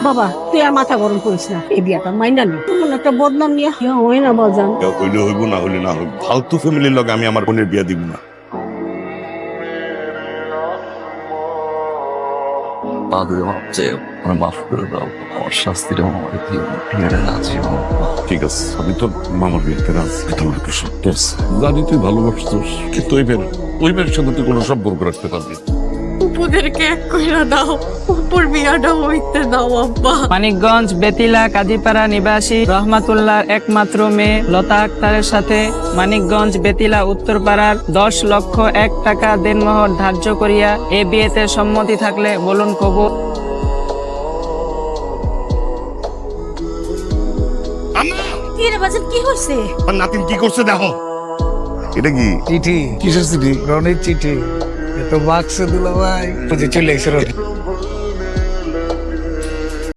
বাবা তুই আর মাথা গরম করিস না, এই বিয়াটা মাইনা নি, তেমন একটা বদনাম নিয়ে হয় না বাজান। হইলে হইব, না হইলে না হইব। ফালতু ফ্যামিলির লগে আমি আমার বোনের বিয়া দিব না। মাফ করে দাও, আমার শাস্তিটা আমার বিয়েটা রাজি হও। ঠিক আছে, আমি তো মামার বিয়েতে রাজি। তোমার তো সত্য আছে, জানি তুই ভালোবাসছিস, কিন্তু ওই মেয়ের সাথে তুই কোনো সম্পর্ক রাখতে পারবি না। উপদেরকে এক কইরা দাও, উপর বিয়াটা হইতে দাও আব্বা। মানিকগঞ্জ বেতিলা কাজীপাড়া নিবাসী রহমাতুল্লাহর একমাত্র মেয়ে লতা আক্তারের সাথে মানিকগঞ্জ বেতিলা উত্তরপাড়ার 10,01,000 টাকা দেনমোহর ধার্য করিয়া এ বিয়েতে সম্মতি থাকলে বলুন কবুল। কি রে বাজান, কি হইছে? আর নাতিন কি করছে দেখো। এটা কি চিঠি? কিসের চিঠি? রনির চিঠি। এ তো বাক্স দুলা ভাই, চলে এসে